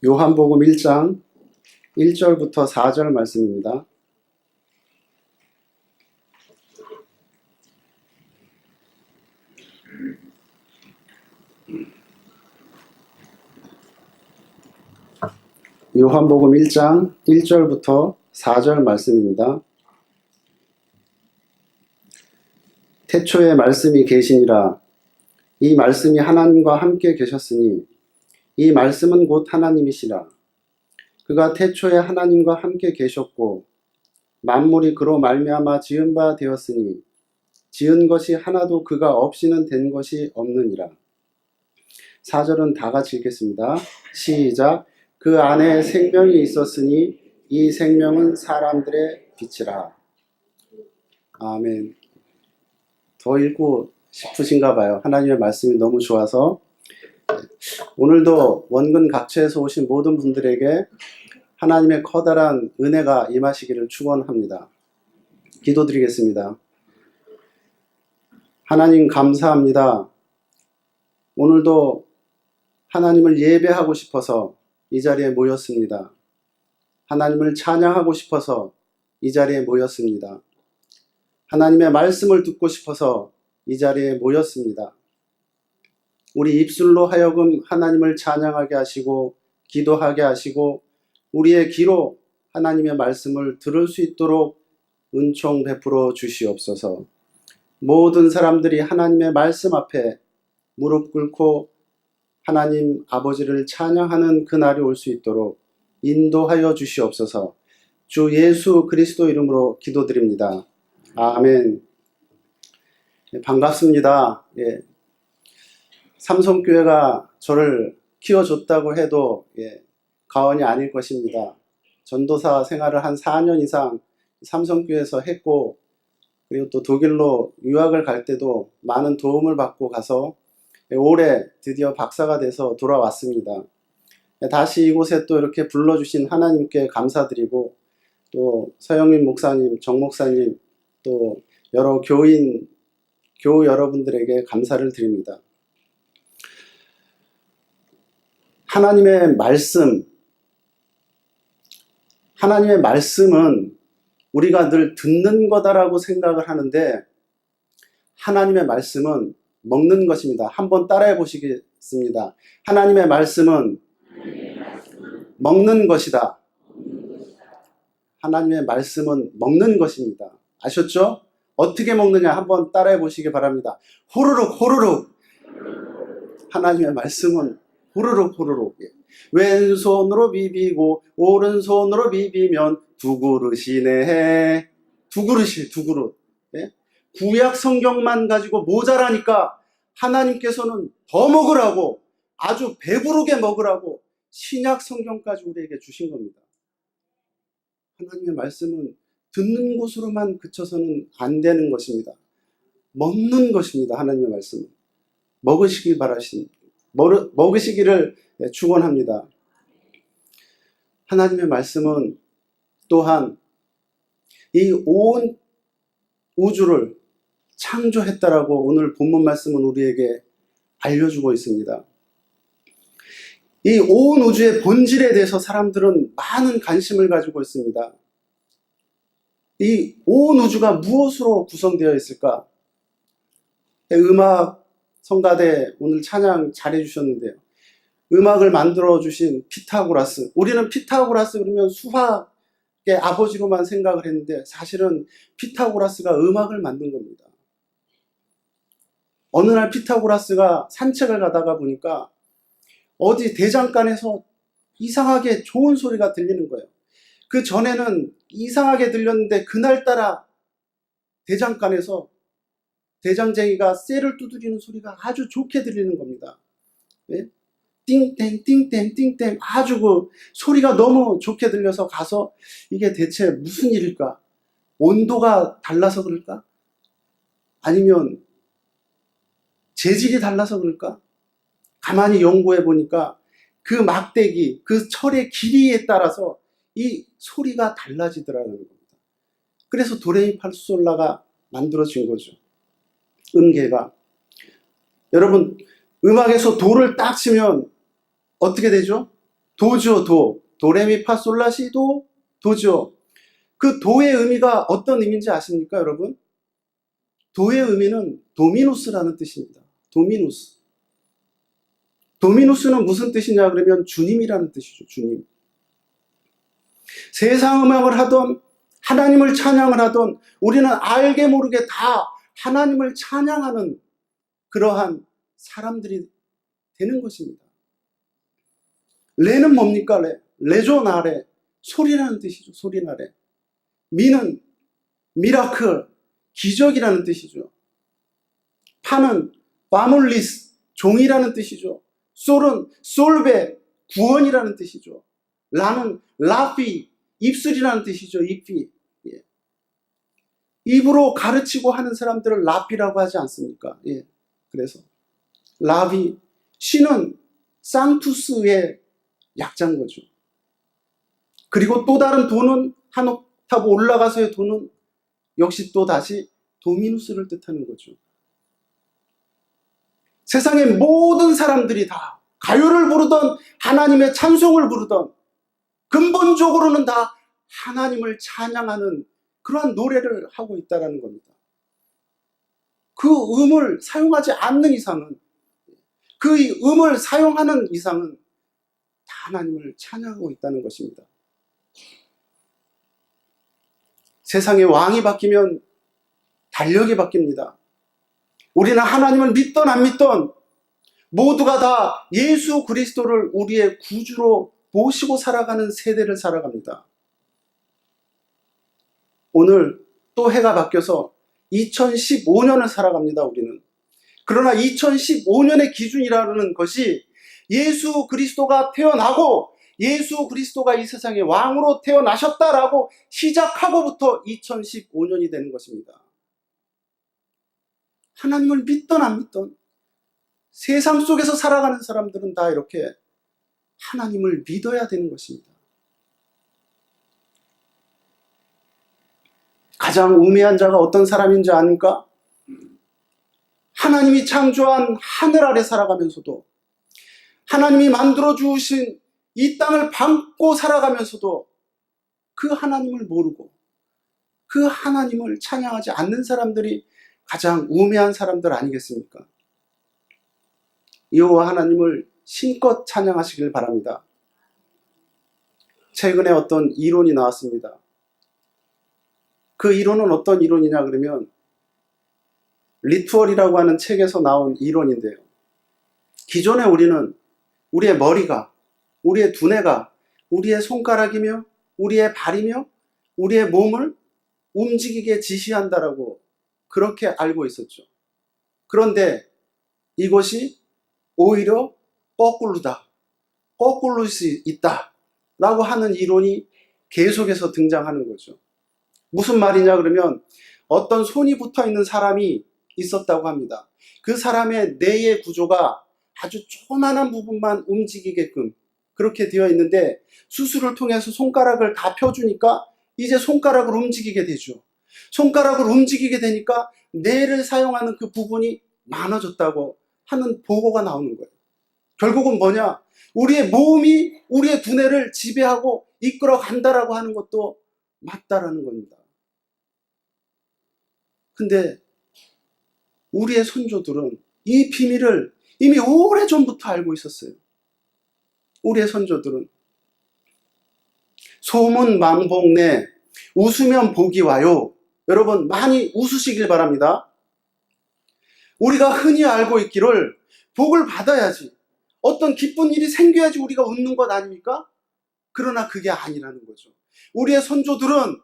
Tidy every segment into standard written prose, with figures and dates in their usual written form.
요한복음 1장 1절부터 4절 말씀입니다. 요한복음 1장 1절부터 4절 말씀입니다. 태초에 말씀이 계시니라. 이 말씀이 하나님과 함께 계셨으니 이 말씀은 곧 하나님이시라. 그가 태초에 하나님과 함께 계셨고 만물이 그로 말미암아 지은 바 되었으니 지은 것이 하나도 그가 없이는 된 것이 없느니라. 4절은 다 같이 읽겠습니다. 시작. 그 안에 생명이 있었으니 이 생명은 사람들의 빛이라. 아멘. 더 읽고 싶으신가 봐요. 하나님의 말씀이 너무 좋아서. 오늘도 원근 각처에서 오신 모든 분들에게 하나님의 커다란 은혜가 임하시기를 축원합니다. 기도드리겠습니다. 하나님 감사합니다. 오늘도 하나님을 예배하고 싶어서 이 자리에 모였습니다. 하나님을 찬양하고 싶어서 이 자리에 모였습니다. 하나님의 말씀을 듣고 싶어서 이 자리에 모였습니다. 우리 입술로 하여금 하나님을 찬양하게 하시고 기도하게 하시고 우리의 귀로 하나님의 말씀을 들을 수 있도록 은총 베풀어 주시옵소서. 모든 사람들이 하나님의 말씀 앞에 무릎 꿇고 하나님 아버지를 찬양하는 그날이 올 수 있도록 인도하여 주시옵소서. 주 예수 그리스도 이름으로 기도드립니다. 아멘. 반갑습니다. 삼성교회가 저를 키워줬다고 해도 과언이 아닐 것입니다. 전도사 생활을 한 4년 이상 삼성교회에서 했고 그리고 또 독일로 유학을 갈 때도 많은 도움을 받고 가서 올해 드디어 박사가 돼서 돌아왔습니다. 다시 이곳에 또 이렇게 불러주신 하나님께 감사드리고 또 서영민 목사님, 정 목사님 또 여러 교우 여러분들에게 감사를 드립니다. 하나님의 말씀은 우리가 늘 듣는 거다라고 생각을 하는데 하나님의 말씀은 먹는 것입니다. 한번 따라해 보시겠습니다. 하나님의 말씀은 먹는 것이다. 하나님의 말씀은 먹는 것입니다. 아셨죠? 어떻게 먹느냐 한번 따라해 보시기 바랍니다. 호로록 호로록. 하나님의 말씀은 호로록 호로록. 왼손으로 비비고 오른손으로 비비면 두 그릇이네. 두 그릇. 구약 성경만 가지고 모자라니까 하나님께서는 더 먹으라고 아주 배부르게 먹으라고 신약 성경까지 우리에게 주신 겁니다. 하나님의 말씀은 듣는 곳으로만 그쳐서는 안 되는 것입니다. 먹는 것입니다. 하나님의 말씀은. 먹으시기를 축원합니다. 하나님의 말씀은 또한 이 온 우주를 창조했다라고 오늘 본문 말씀은 우리에게 알려주고 있습니다. 이 온 우주의 본질에 대해서 사람들은 많은 관심을 가지고 있습니다. 이 온 우주가 무엇으로 구성되어 있을까? 음악 성가대 오늘 찬양 잘해주셨는데요. 음악을 만들어주신 피타고라스. 우리는 피타고라스 그러면 수학의 아버지로만 생각을 했는데 사실은 피타고라스가 음악을 만든 겁니다. 어느 날 피타고라스가 산책을 가다가 보니까 어디 대장간에서 이상하게 좋은 소리가 들리는 거예요. 그 전에는 이상하게 들렸는데 그날따라 대장간에서 대장쟁이가 쇠를 두드리는 소리가 아주 좋게 들리는 겁니다. 띵땡 띵땡 띵땡 아주 그 소리가 너무 좋게 들려서 가서 이게 대체 무슨 일일까? 온도가 달라서 그럴까? 아니면 재질이 달라서 그럴까? 가만히 연구해 보니까 그 막대기, 그 철의 길이에 따라서 이 소리가 달라지더라는 겁니다. 그래서 도레미파솔라가 만들어진 거죠. 음계가. 여러분 음악에서 도를 딱 치면 어떻게 되죠? 도죠, 도. 도레미파솔라시도 도죠. 그 도의 의미가 어떤 의미인지 아십니까, 여러분? 도의 의미는 도미누스라는 뜻입니다. 도미누스. 도미누스는 무슨 뜻이냐 그러면 주님이라는 뜻이죠. 주님. 세상 음악을 하던 하나님을 찬양을 하던 우리는 알게 모르게 다 하나님을 찬양하는 그러한 사람들이 되는 것입니다. 레는 뭡니까? 레조나레. 소리라는 뜻이죠. 소리나레. 미는 미라클. 기적이라는 뜻이죠. 파는 파물리스. 종이라는 뜻이죠. 솔은 솔베. 구원이라는 뜻이죠. 라는 라피. 입술이라는 뜻이죠. 입이. 예. 입으로 가르치고 하는 사람들을 라피라고 하지 않습니까? 예. 그래서 라비. 시는 상투스의 약자인 거죠. 그리고 또 다른 도는 한 옥타브 올라가서의 도는 역시 또 다시 도미누스를 뜻하는 거죠. 세상의 모든 사람들이 다 가요를 부르던 하나님의 찬송을 부르던 근본적으로는 다 하나님을 찬양하는 그러한 노래를 하고 있다는 겁니다. 그 음을 사용하지 않는 이상은, 그 음을 사용하는 이상은 다 하나님을 찬양하고 있다는 것입니다. 세상의 왕이 바뀌면 달력이 바뀝니다. 우리는 하나님을 믿던 안 믿던 모두가 다 예수 그리스도를 우리의 구주로 모시고 살아가는 세대를 살아갑니다. 오늘 또 해가 바뀌어서 2015년을 살아갑니다. 우리는. 그러나 2015년의 기준이라는 것이 예수 그리스도가 태어나고 예수 그리스도가 이 세상의 왕으로 태어나셨다라고 시작하고부터 2015년이 되는 것입니다. 하나님을 믿던 안 믿던 세상 속에서 살아가는 사람들은 다 이렇게 하나님을 믿어야 되는 것입니다. 가장 우매한 자가 어떤 사람인지 아닙니까? 하나님이 창조한 하늘 아래 살아가면서도 하나님이 만들어 주신 이 땅을 밟고 살아가면서도 그 하나님을 모르고 그 하나님을 찬양하지 않는 사람들이 가장 우매한 사람들 아니겠습니까? 여호와 하나님을 신껏 찬양하시길 바랍니다. 최근에 어떤 이론이 나왔습니다. 그 이론은 어떤 이론이냐 그러면 리투얼이라고 하는 책에서 나온 이론인데요. 기존에 우리는 우리의 머리가, 우리의 두뇌가, 우리의 손가락이며 우리의 발이며 우리의 몸을 움직이게 지시한다라고 그렇게 알고 있었죠. 그런데 이것이 오히려 거꾸로다. 거꾸로 수 있다. 라고 하는 이론이 계속해서 등장하는 거죠. 무슨 말이냐 그러면 어떤 손이 붙어 있는 사람이 있었다고 합니다. 그 사람의 뇌의 구조가 아주 조그만한 부분만 움직이게끔 그렇게 되어 있는데 수술을 통해서 손가락을 다 펴주니까 이제 손가락을 움직이게 되죠. 손가락을 움직이게 되니까 뇌를 사용하는 그 부분이 많아졌다고 하는 보고가 나오는 거예요. 결국은 뭐냐? 우리의 몸이 우리의 두뇌를 지배하고 이끌어 간다라고 하는 것도 맞다라는 겁니다. 근데 우리의 선조들은 이 비밀을 이미 오래전부터 알고 있었어요. 우리의 선조들은 소문망복내 웃으면 복이 와요. 여러분 많이 웃으시길 바랍니다. 우리가 흔히 알고 있기를 복을 받아야지, 어떤 기쁜 일이 생겨야지 우리가 웃는 것 아닙니까? 그러나 그게 아니라는 거죠. 우리의 선조들은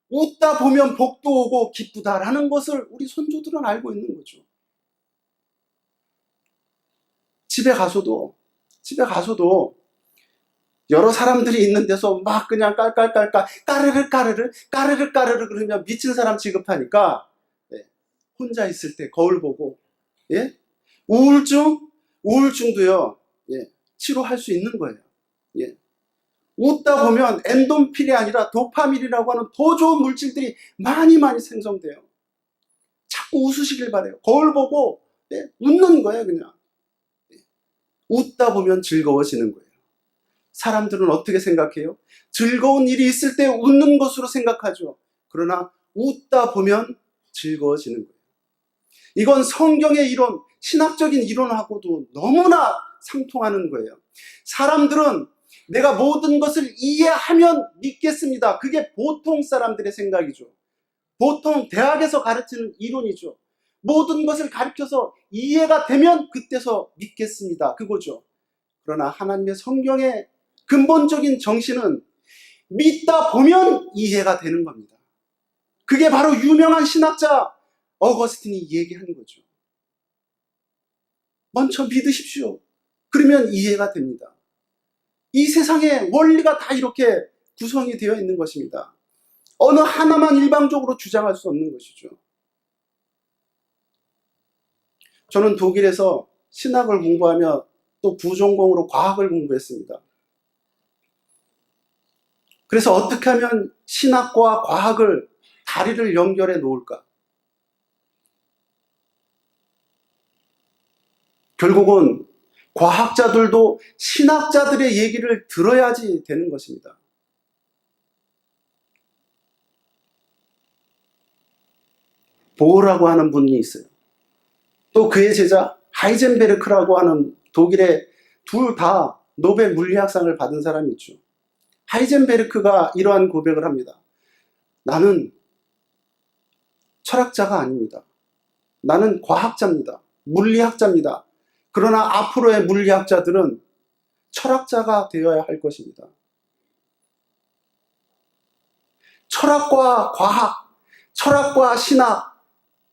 웃다 보면 복도 오고 기쁘다라는 것을 우리 선조들은 알고 있는 거죠. 집에 가서도 여러 사람들이 있는 데서 막 그냥 깔깔깔깔 까르르 까르르 까르르 까르르 그러면 미친 사람 취급하니까 혼자 있을 때 거울 보고 우울증도요 치료할 수 있는 거예요. 웃다 보면 엔도핀이 아니라 도파민이라고 하는 더 좋은 물질들이 많이 생성돼요. 자꾸 웃으시길 바래요. 거울 보고 웃는 거예요. 그냥 웃다 보면 즐거워지는 거예요. 사람들은 어떻게 생각해요? 즐거운 일이 있을 때 웃는 것으로 생각하죠. 그러나 웃다 보면 즐거워지는 거예요. 이건 성경의 이론, 신학적인 이론하고도 너무나 상통하는 거예요. 사람들은 내가 모든 것을 이해하면 믿겠습니다. 그게 보통 사람들의 생각이죠. 보통 대학에서 가르치는 이론이죠. 모든 것을 가르쳐서 이해가 되면 그때서 믿겠습니다. 그거죠. 그러나 하나님의 성경의 근본적인 정신은 믿다 보면 이해가 되는 겁니다. 그게 바로 유명한 신학자 어거스틴이 얘기하는 거죠. 먼저 믿으십시오. 그러면 이해가 됩니다. 이 세상에 원리가 다 이렇게 구성이 되어 있는 것입니다. 어느 하나만 일방적으로 주장할 수 없는 것이죠. 저는 독일에서 신학을 공부하며 또 부전공으로 과학을 공부했습니다. 그래서 어떻게 하면 신학과 과학을 다리를 연결해 놓을까? 결국은 과학자들도 신학자들의 얘기를 들어야지 되는 것입니다. 보어라고 하는 분이 있어요. 또 그의 제자 하이젠베르크라고 하는 독일의 둘 다 노벨 물리학상을 받은 사람이 있죠. 하이젠베르크가 이러한 고백을 합니다. 나는 철학자가 아닙니다. 나는 과학자입니다. 물리학자입니다. 그러나 앞으로의 물리학자들은 철학자가 되어야 할 것입니다. 철학과 과학, 철학과 신학,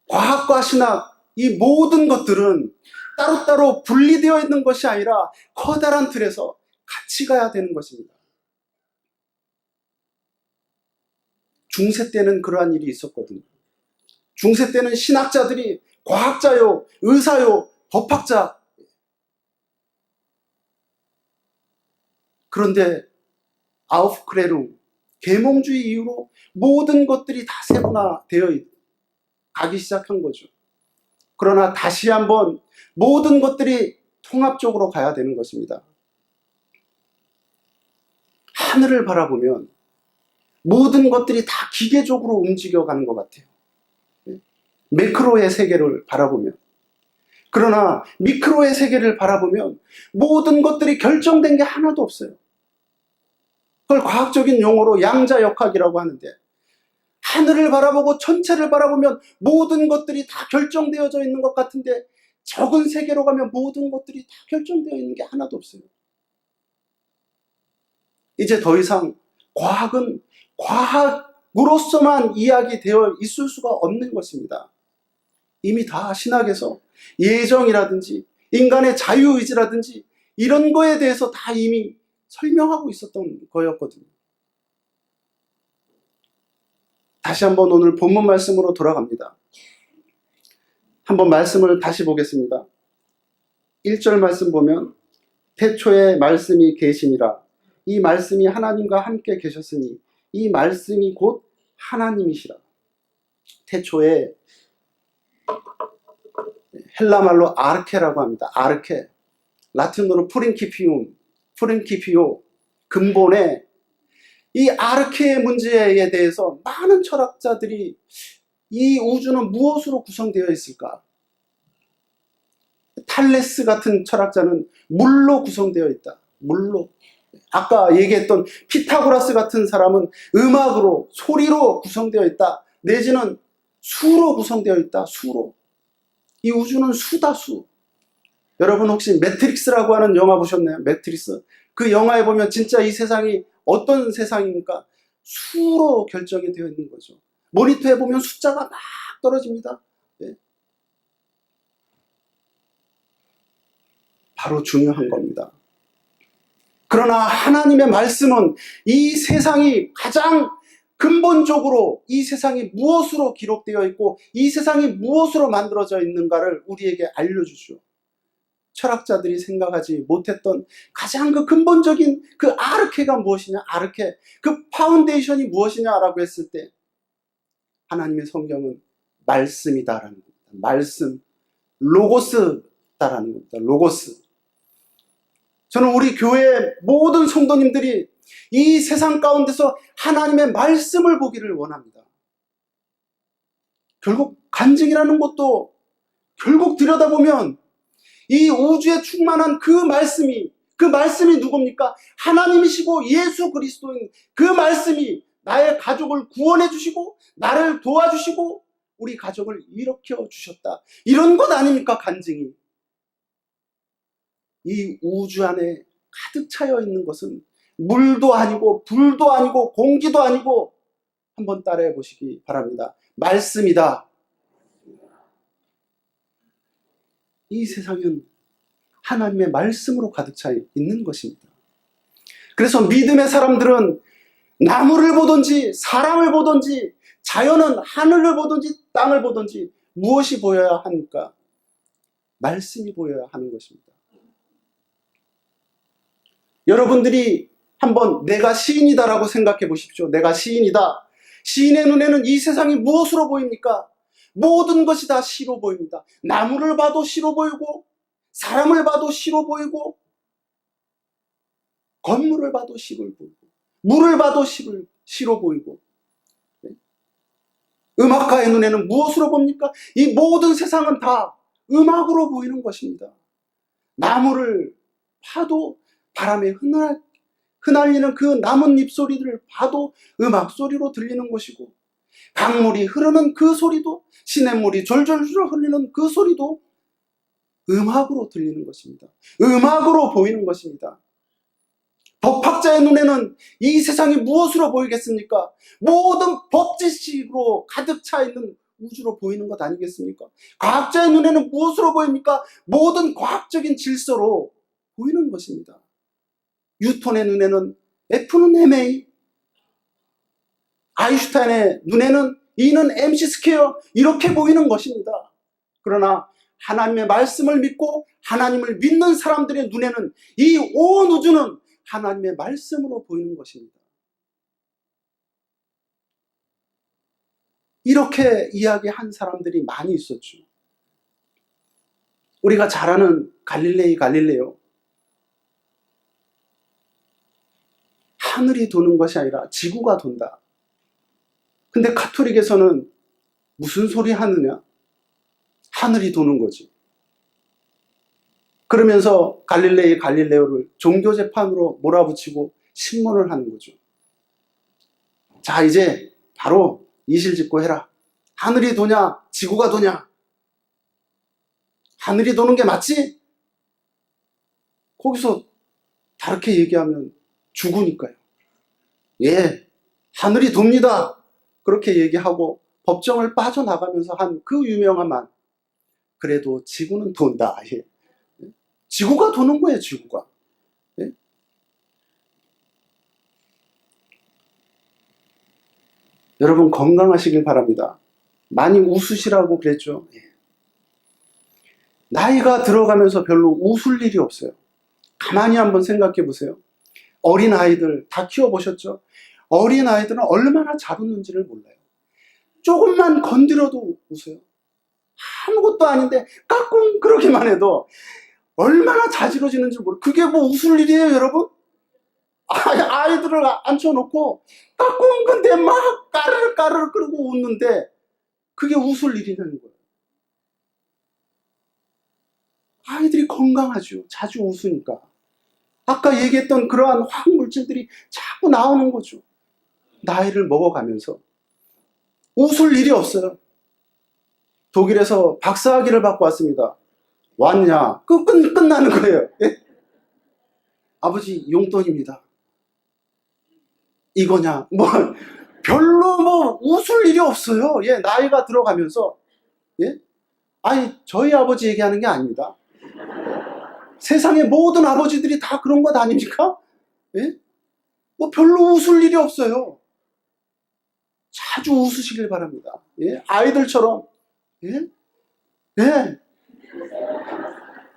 과학과 신학, 이 모든 것들은 따로따로 분리되어 있는 것이 아니라 커다란 틀에서 같이 가야 되는 것입니다. 중세 때는 그러한 일이 있었거든요. 중세 때는 신학자들이 과학자요, 의사요, 법학자. 그런데 아우프크레룽, 계몽주의 이후로 모든 것들이 다 세분화되어 가기 시작한 거죠. 그러나 다시 한번 모든 것들이 통합적으로 가야 되는 것입니다. 하늘을 바라보면 모든 것들이 다 기계적으로 움직여가는 것 같아요. 매크로의 세계를 바라보면. 그러나 미크로의 세계를 바라보면 모든 것들이 결정된 게 하나도 없어요. 그걸 과학적인 용어로 양자역학이라고 하는데, 하늘을 바라보고 전체를 바라보면 모든 것들이 다 결정되어져 있는 것 같은데, 적은 세계로 가면 모든 것들이 다 결정되어 있는 게 하나도 없어요. 이제 더 이상 과학은 과학으로서만 이야기되어 있을 수가 없는 것입니다. 이미 다 신학에서 예정이라든지 인간의 자유의지라든지 이런 거에 대해서 다 이미 설명하고 있었던 거였거든요. 다시 한번 오늘 본문 말씀으로 돌아갑니다. 한번 말씀을 다시 보겠습니다. 1절 말씀 보면 태초에 말씀이 계시니라. 이 말씀이 하나님과 함께 계셨으니 이 말씀이 곧 하나님이시라. 태초에 헬라말로 아르케라고 합니다. 아르케. 라틴어로 프린키피오. 근본에 이 아르케의 문제에 대해서 많은 철학자들이 이 우주는 무엇으로 구성되어 있을까? 탈레스 같은 철학자는 물로 구성되어 있다. 물로. 아까 얘기했던 피타고라스 같은 사람은 음악으로, 소리로 구성되어 있다. 내지는 수로 구성되어 있다. 수로. 이 우주는 수다, 수. 여러분 혹시 매트릭스라고 하는 영화 보셨나요? 매트릭스. 그 영화에 보면 진짜 이 세상이 어떤 세상입니까? 수로 결정이 되어 있는 거죠. 모니터에 보면 숫자가 막 떨어집니다. 네. 바로 중요한 겁니다. 그러나 하나님의 말씀은 이 세상이 가장 근본적으로 이 세상이 무엇으로 기록되어 있고 이 세상이 무엇으로 만들어져 있는가를 우리에게 알려주죠. 철학자들이 생각하지 못했던 가장 그 근본적인 그 아르케가 무엇이냐, 아르케, 그 파운데이션이 무엇이냐라고 했을 때 하나님의 성경은 말씀이다라는 겁니다. 말씀, 로고스다라는 겁니다. 로고스. 저는 우리 교회 모든 성도님들이 이 세상 가운데서 하나님의 말씀을 보기를 원합니다. 결국 간증이라는 것도 결국 들여다보면 이 우주에 충만한 그 말씀이 누굽니까? 하나님이시고 예수 그리스도인 그 말씀이 나의 가족을 구원해 주시고 나를 도와주시고 우리 가족을 일으켜 주셨다. 이런 것 아닙니까? 간증이. 이 우주 안에 가득 차여 있는 것은 물도 아니고 불도 아니고 공기도 아니고 한번 따라해 보시기 바랍니다. 말씀이다. 이 세상은 하나님의 말씀으로 가득 차 있는 것입니다. 그래서 믿음의 사람들은 나무를 보든지 사람을 보든지 자연은 하늘을 보든지 땅을 보든지 무엇이 보여야 합니까? 말씀이 보여야 하는 것입니다. 여러분들이 한번 내가 시인이다라고 생각해 보십시오. 내가 시인이다. 시인의 눈에는 이 세상이 무엇으로 보입니까? 모든 것이 다 시로 보입니다. 나무를 봐도 시로 보이고 사람을 봐도 시로 보이고 건물을 봐도 시로 보이고 물을 봐도 시로 보이고 음악가의 눈에는 무엇으로 봅니까? 이 모든 세상은 다 음악으로 보이는 것입니다. 나무를 봐도 바람에 흩날리는 그 나뭇잎 소리를 봐도 음악 소리로 들리는 것이고 강물이 흐르는 그 소리도 시냇물이 졸졸 흘리는 그 소리도 음악으로 들리는 것입니다. 음악으로 보이는 것입니다. 법학자의 눈에는 이 세상이 무엇으로 보이겠습니까? 모든 법지식으로 가득 차 있는 우주로 보이는 것 아니겠습니까? 과학자의 눈에는 무엇으로 보입니까? 모든 과학적인 질서로 보이는 것입니다. 뉴턴의 눈에는 F는 ma, 아인슈타인의 눈에는 E는 mc 스퀘어 이렇게 보이는 것입니다. 그러나 하나님의 말씀을 믿고 하나님을 믿는 사람들의 눈에는 이 온 우주는 하나님의 말씀으로 보이는 것입니다. 이렇게 이야기한 사람들이 많이 있었죠. 우리가 잘 아는 갈릴레오. 하늘이 도는 것이 아니라 지구가 돈다. 근데 가톨릭에서는 무슨 소리 하느냐? 하늘이 도는 거지. 그러면서 갈릴레오를 종교재판으로 몰아붙이고 신문을 하는 거죠. 자, 이제 바로 이실직고 해라. 하늘이 도냐? 지구가 도냐? 하늘이 도는 게 맞지? 거기서 다르게 얘기하면 죽으니까요. 예, 하늘이 돕니다. 그렇게 얘기하고 법정을 빠져나가면서 한 그 유명한 말. 그래도 지구는 돈다. 예. 지구가 도는 거예요, 지구가. 예? 여러분 건강하시길 바랍니다. 많이 웃으시라고 그랬죠. 예. 나이가 들어가면서 별로 웃을 일이 없어요. 가만히 한번 생각해 보세요. 어린 아이들 다 키워보셨죠? 어린 아이들은 얼마나 잘 웃는지를 몰라요. 조금만 건드려도 웃어요. 아무것도 아닌데 까꿍 그러기만 해도 얼마나 자지러지는지 모르고. 그게 뭐 웃을 일이에요, 여러분? 아이들을 앉혀놓고 까꿍 근데 막 까르르 끓고 웃는데 그게 웃을 일이라는 거예요. 아이들이 건강하죠. 자주 웃으니까. 아까 얘기했던 그러한 화학물질들이 자꾸 나오는 거죠. 나이를 먹어가면서. 웃을 일이 없어요. 독일에서 박사학위를 받고 왔습니다. 왔냐? 끝나는 거예요. 예? 아버지 용돈입니다. 이거냐? 별로 웃을 일이 없어요. 예, 나이가 들어가면서. 예? 아니, 저희 아버지 얘기하는 게 아닙니다. 세상의 모든 아버지들이 다 그런 것 아닙니까? 예? 별로 웃을 일이 없어요. 자주 웃으시길 바랍니다. 예? 아이들처럼. 예? 예.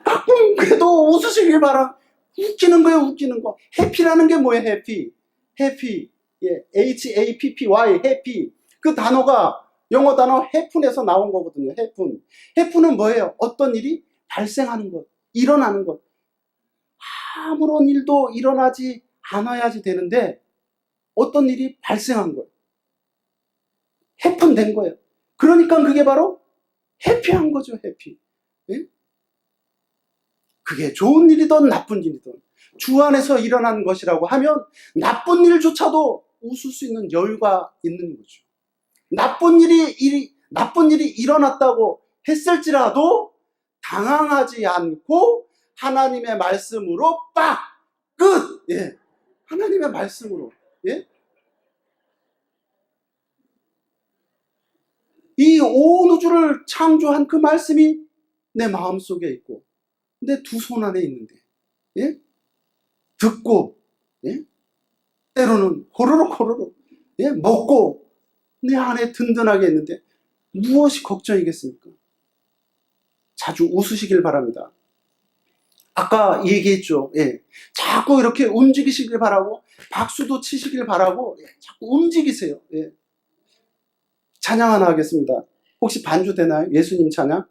가끔 그래도 웃으시길 바랍니다. 웃기는 거예요, 웃기는 거. 해피라는 게 뭐예요, 해피? 해피. 예, H-A-P-P-Y, 해피. 그 단어가 영어 단어 해픈에서 나온 거거든요, 해픈. 해픈은 뭐예요? 어떤 일이 발생하는 것, 일어나는 것. 아무런 일도 일어나지 않아야지 되는데 어떤 일이 발생한 거예요. 해픈된 거예요. 그러니까 그게 바로 해피한 거죠, 해피. 예? 그게 좋은 일이든 나쁜 일이든 주 안에서 일어난 것이라고 하면 나쁜 일조차도 웃을 수 있는 여유가 있는 거죠. 나쁜 일이 일어났다고 했을지라도 당황하지 않고 하나님의 말씀으로 빡! 끝! 예. 하나님의 말씀으로. 예? 이 온 우주를 창조한 그 말씀이 내 마음속에 있고 내 두 손 안에 있는데, 예? 듣고, 예? 때로는 호로록 예? 먹고 내 안에 든든하게 있는데 무엇이 걱정이겠습니까? 자주 웃으시길 바랍니다. 아까 얘기했죠. 예. 자꾸 이렇게 움직이시길 바라고, 박수도 치시길 바라고, 예. 자꾸 움직이세요. 예. 찬양 하나 하겠습니다. 혹시 반주 되나요? 예수님 찬양?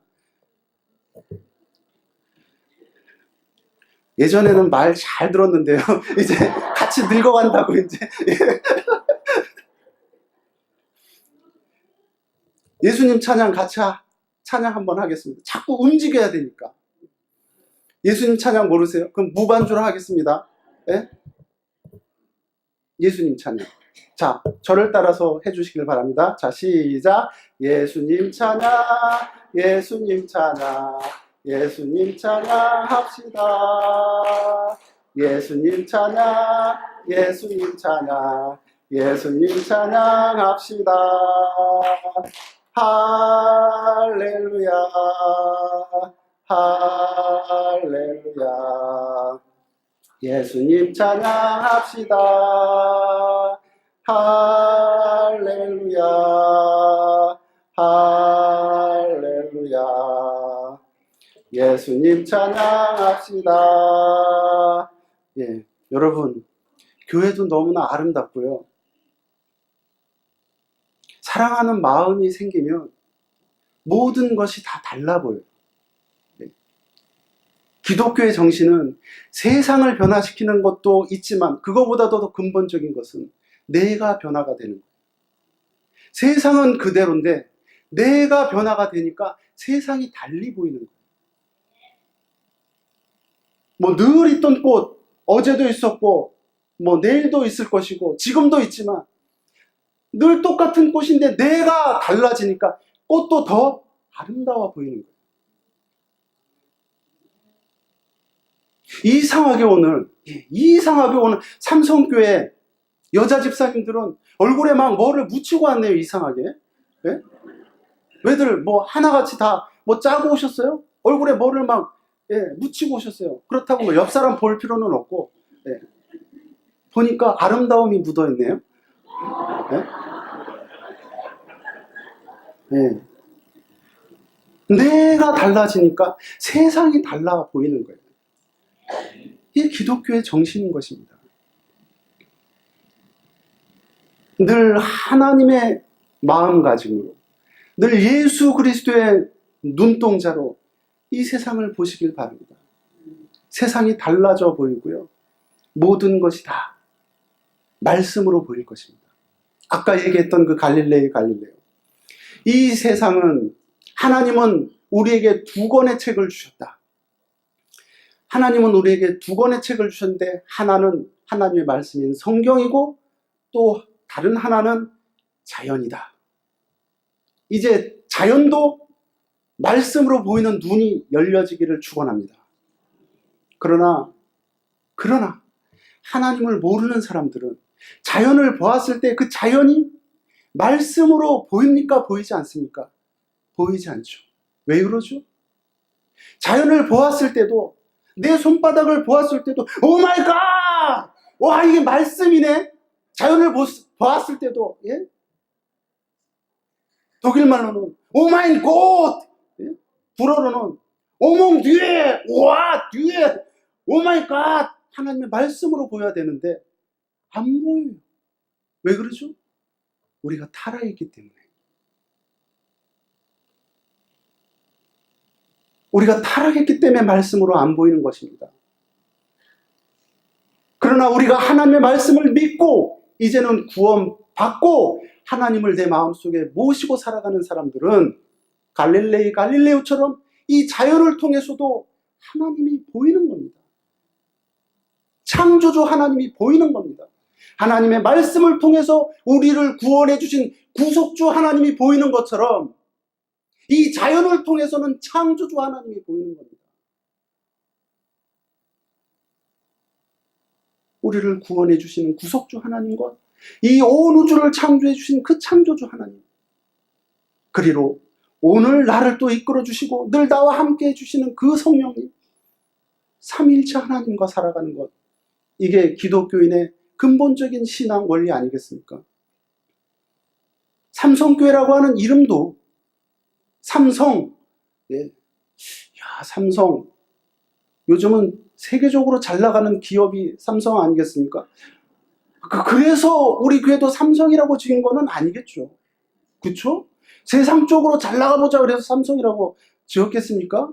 예전에는 말 잘 들었는데요. 이제 같이 늙어간다고 이제. 예수님 찬양 같이 찬양 한번 하겠습니다. 자꾸 움직여야 되니까. 예수님 찬양 모르세요? 그럼 무반주로 하겠습니다. 예? 예수님 찬양. 자, 저를 따라서 해주시길 바랍니다. 자, 시작. 예수님 찬양, 예수님 찬양, 예수님 찬양 합시다. 예수님 찬양, 예수님 찬양, 예수님 찬양 합시다. 할렐루야, 할렐루야. 예수님 찬양합시다. 할렐루야, 할렐루야. 예수님 찬양합시다. 예, 여러분, 교회도 너무나 아름답고요. 사랑하는 마음이 생기면 모든 것이 다 달라 보여요. 기독교의 정신은 세상을 변화시키는 것도 있지만 그거보다도 더 근본적인 것은 내가 변화가 되는 거예요. 세상은 그대로인데 내가 변화가 되니까 세상이 달리 보이는 거예요. 뭐 늘 있던 꽃, 어제도 있었고 뭐 내일도 있을 것이고 지금도 있지만 늘 똑같은 꽃인데 내가 달라지니까 꽃도 더 아름다워 보이는 거예요. 이상하게 오늘 삼성교회 여자 집사님들은 얼굴에 막 뭐를 묻히고 왔네요. 이상하게. 예? 왜들 뭐 하나같이 다 뭐 짜고 오셨어요? 얼굴에 뭐를 막 묻히고 오셨어요. 그렇다고 뭐 옆 사람 볼 필요는 없고. 예. 보니까 아름다움이 묻어있네요. 예? 예. 내가 달라지니까 세상이 달라 보이는 거예요. 이게 기독교의 정신인 것입니다. 늘 하나님의 마음가짐으로, 늘 예수 그리스도의 눈동자로 이 세상을 보시길 바랍니다. 세상이 달라져 보이고요. 모든 것이 다 말씀으로 보일 것입니다. 아까 얘기했던 그 갈릴레오. 이 세상은 하나님은 우리에게 두 권의 책을 주셨다. 하나님은 우리에게 두 권의 책을 주셨는데 하나는 하나님의 말씀인 성경이고 또 다른 하나는 자연이다. 이제 자연도 말씀으로 보이는 눈이 열려지기를 축원합니다. 그러나 하나님을 모르는 사람들은 자연을 보았을 때 그 자연이 말씀으로 보입니까? 보이지 않습니까? 보이지 않죠. 왜 그러죠? 자연을 보았을 때도 내 손바닥을 보았을 때도 오 마이 갓! 와 이게 말씀이네. 자연을 보았을 때도 예? 독일 말로는 오 마이 갓! 예? 불어로는 오몽 뒤에 와 뒤에 오 마이 갓! 하나님의 말씀으로 보여야 되는데 안 보여요. 왜 그러죠? 우리가 타락했기 때문에. 우리가 타락했기 때문에 말씀으로 안 보이는 것입니다. 그러나 우리가 하나님의 말씀을 믿고 이제는 구원받고 하나님을 내 마음속에 모시고 살아가는 사람들은 갈릴레오처럼 이 자연을 통해서도 하나님이 보이는 겁니다. 창조주 하나님이 보이는 겁니다. 하나님의 말씀을 통해서 우리를 구원해 주신 구속주 하나님이 보이는 것처럼 이 자연을 통해서는 창조주 하나님이 보이는 겁니다. 우리를 구원해 주시는 구속주 하나님과 이 온 우주를 창조해 주신 그 창조주 하나님, 그리고 오늘 나를 또 이끌어 주시고 늘 나와 함께 해주시는 그 성령님, 삼위일체 하나님과 살아가는 것, 이게 기독교인의 근본적인 신앙 원리 아니겠습니까? 삼성교회라고 하는 이름도 삼성, 삼성, 요즘은 세계적으로 잘 나가는 기업이 삼성 아니겠습니까? 그래서 우리 교회도 삼성이라고 지은 거는 아니겠죠. 그렇죠? 세상적으로 잘 나가보자 그래서 삼성이라고 지었겠습니까?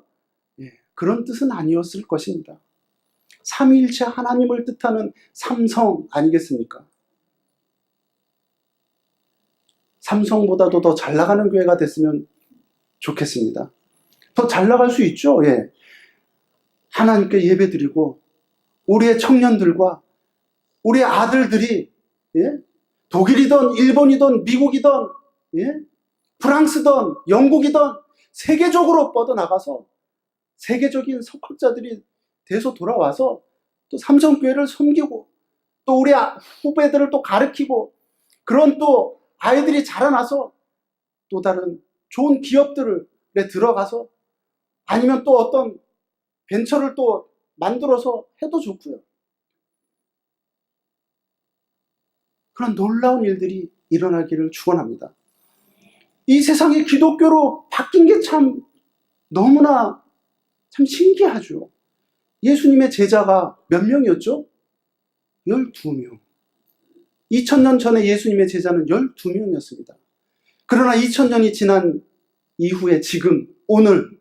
그런 뜻은 아니었을 것입니다. 삼위일체 하나님을 뜻하는 삼성 아니겠습니까? 삼성보다도 더 잘 나가는 교회가 됐으면 좋겠습니다. 더 잘 나갈 수 있죠. 하나님께 예배드리고 우리의 청년들과 우리의 아들들이 독일이든 일본이든 미국이든 프랑스든 영국이든 세계적으로 뻗어나가서 세계적인 석학자들이 돼서 돌아와서 또 삼성교회를 섬기고 또 우리 후배들을 또 가르치고 그런 또 아이들이 자라나서 또 다른 좋은 기업들에 들어가서 아니면 또 어떤 벤처를 또 만들어서 해도 좋고요. 그런 놀라운 일들이 일어나기를 축원합니다. 이 세상이 기독교로 바뀐 게 참 너무나 참 신기하죠. 예수님의 제자가 몇 명이었죠? 12명. 2000년 전에 예수님의 제자는 12명이었습니다. 그러나 2000년이 지난 이후에 지금 오늘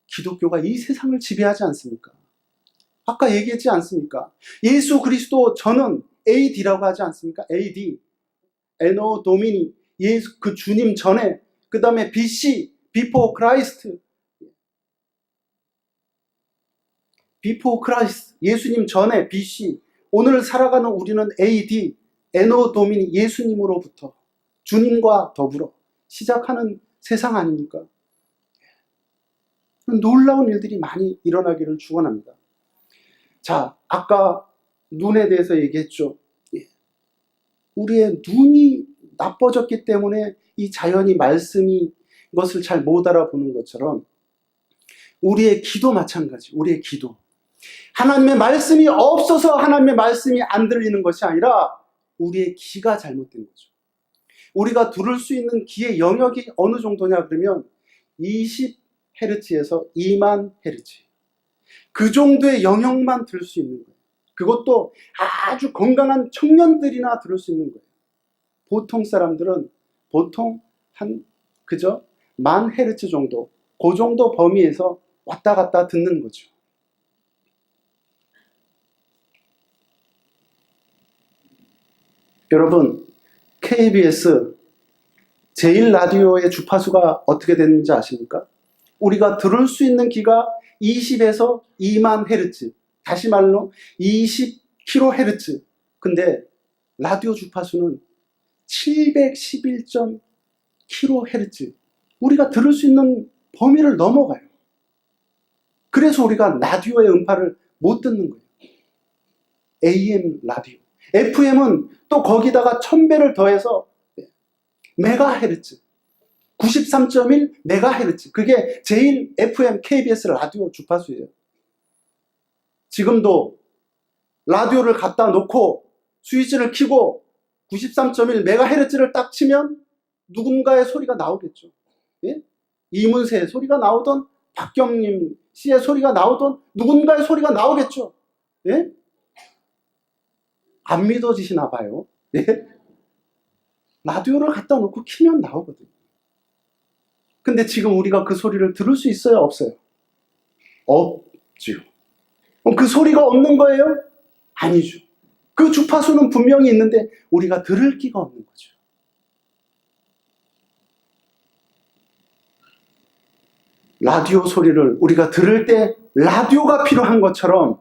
기독교가 이 세상을 지배하지 않습니까? 아까 얘기했지 않습니까? 예수 그리스도 저는 AD라고 하지 않습니까? AD, 에노 도미니, 예수 그 주님 전에, 그 다음에 BC, Before Christ, Before Christ, 예수님 전에 BC, 오늘 살아가는 우리는 AD, 에노 도미니, 예수님으로부터 주님과 더불어 시작하는 세상 아닙니까? 놀라운 일들이 많이 일어나기를 축원합니다. 자, 아까 눈에 대해서 얘기했죠. 우리의 눈이 나빠졌기 때문에 이 자연이 말씀이 것을 잘 못 알아보는 것처럼 우리의 기도 마찬가지. 우리의 기도. 하나님의 말씀이 없어서 하나님의 말씀이 안 들리는 것이 아니라 우리의 귀가 잘못된 거죠. 우리가 들을 수 있는 귀의 영역이 어느 정도냐 그러면 20Hz에서 2만 Hz. 그 정도의 영역만 들을 수 있는 거예요. 그것도 아주 건강한 청년들이나 들을 수 있는 거예요. 보통 사람들은 보통 그저 10,000Hz 정도, 그 정도 범위에서 왔다 갔다 듣는 거죠. 여러분, KBS 제1라디오의 주파수가 어떻게 되는지 아십니까? 우리가 들을 수 있는 귀가 20에서 2만 헤르츠, 다시 말로 20kHz. 근데 라디오 주파수는 711.kHz. 우리가 들을 수 있는 범위를 넘어가요. 그래서 우리가 라디오의 음파를 못 듣는 거예요. AM 라디오. FM은 또 거기다가 1000배를 더해서 메가헤르츠. 93.1 메가헤르츠. 그게 제일 FM KBS 라디오 주파수예요. 지금도 라디오를 갖다 놓고 스위치를 켜고 93.1 메가헤르츠를 딱 치면 누군가의 소리가 나오겠죠. 이문세의 소리가 나오던 박경림 씨의 소리가 나오던 누군가의 소리가 나오겠죠. 안 믿어지시나 봐요. 라디오를 갖다 놓고 키면 나오거든요. 근데 지금 우리가 그 소리를 들을 수 있어요? 없어요? 없죠. 그럼 그 소리가 없는 거예요? 아니죠. 그 주파수는 분명히 있는데 우리가 들을 기가 없는 거죠. 라디오 소리를 우리가 들을 때 라디오가 필요한 것처럼,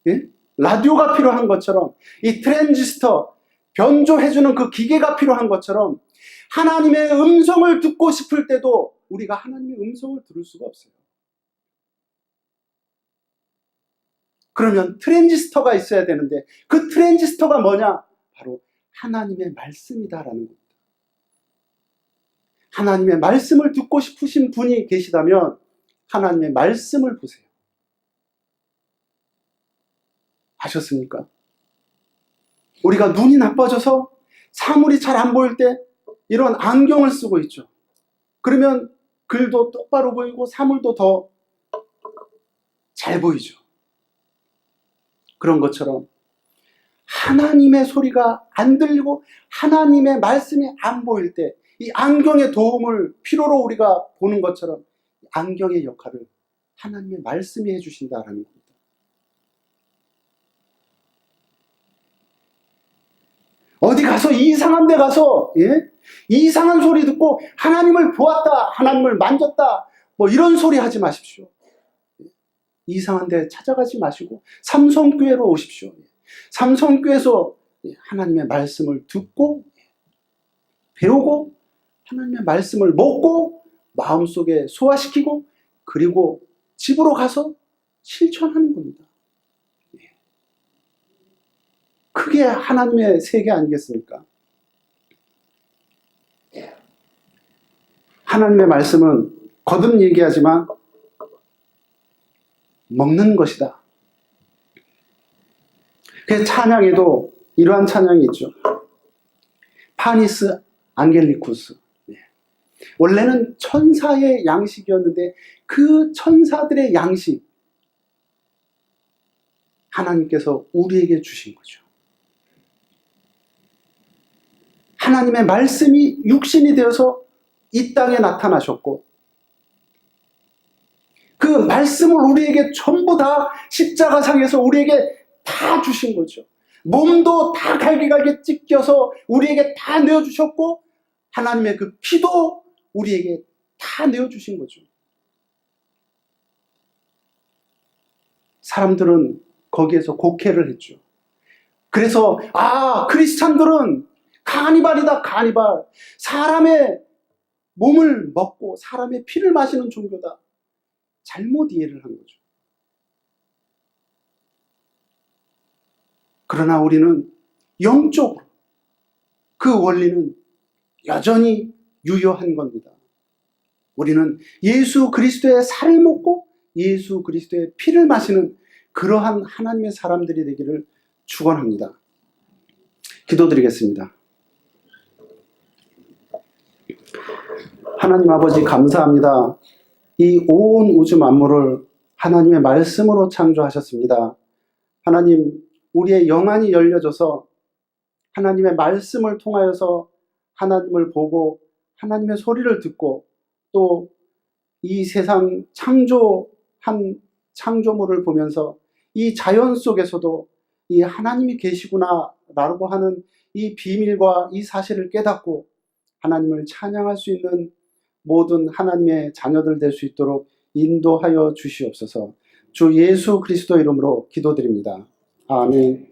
예? 라디오가 필요한 것처럼, 이 트랜지스터, 변조해주는 그 기계가 필요한 것처럼 하나님의 음성을 듣고 싶을 때도 우리가 하나님의 음성을 들을 수가 없어요. 그러면 트랜지스터가 있어야 되는데 그 트랜지스터가 뭐냐? 바로 하나님의 말씀이다라는 겁니다. 하나님의 말씀을 듣고 싶으신 분이 계시다면 하나님의 말씀을 보세요. 아셨습니까? 우리가 눈이 나빠져서 사물이 잘 안 보일 때 이런 안경을 쓰고 있죠. 그러면 글도 똑바로 보이고 사물도 더 잘 보이죠. 그런 것처럼 하나님의 소리가 안 들리고 하나님의 말씀이 안 보일 때 이 안경의 도움을 필요로 우리가 보는 것처럼 안경의 역할을 하나님의 말씀이 해주신다라는 겁니다. 어디 가서 이상한 데 가서 이상한 소리 듣고 하나님을 보았다, 하나님을 만졌다, 뭐 이런 소리 하지 마십시오. 이상한 데 찾아가지 마시고 삼성교회로 오십시오. 삼성교회에서 하나님의 말씀을 듣고 배우고 하나님의 말씀을 먹고 마음속에 소화시키고 그리고 집으로 가서 실천하는 겁니다. 그게 하나님의 세계 아니겠습니까? 하나님의 말씀은 거듭 얘기하지만 먹는 것이다. 그 찬양에도 이러한 찬양이 있죠. 파니스 앙겔리쿠스. 원래는 천사의 양식이었는데 그 천사들의 양식 하나님께서 우리에게 주신 거죠. 하나님의 말씀이 육신이 되어서 이 땅에 나타나셨고 그 말씀을 우리에게 전부 다 십자가상에서 우리에게 다 주신 거죠. 몸도 다 갈기갈기 찢겨서 우리에게 다 내어주셨고 하나님의 그 피도 우리에게 다 내어주신 거죠. 사람들은 거기에서 곡해를 했죠. 그래서 크리스찬들은 카니발이다, 카니발. 사람의 몸을 먹고 사람의 피를 마시는 종교다. 잘못 이해를 한 거죠. 그러나 우리는 영적으로 그 원리는 여전히 유효한 겁니다. 우리는 예수 그리스도의 살을 먹고 예수 그리스도의 피를 마시는 그러한 하나님의 사람들이 되기를 축원합니다. 기도드리겠습니다. 하나님 아버지 감사합니다. 이 온 우주 만물을 하나님의 말씀으로 창조하셨습니다. 하나님, 우리의 영안이 열려져서 하나님의 말씀을 통하여서 하나님을 보고 하나님의 소리를 듣고 또 이 세상 창조한 창조물을 보면서 이 자연 속에서도 이 하나님이 계시구나 라고 하는 이 비밀과 이 사실을 깨닫고 하나님을 찬양할 수 있는 모든 하나님의 자녀들 될 수 있도록 인도하여 주시옵소서. 주 예수 그리스도 이름으로 기도드립니다. 아멘.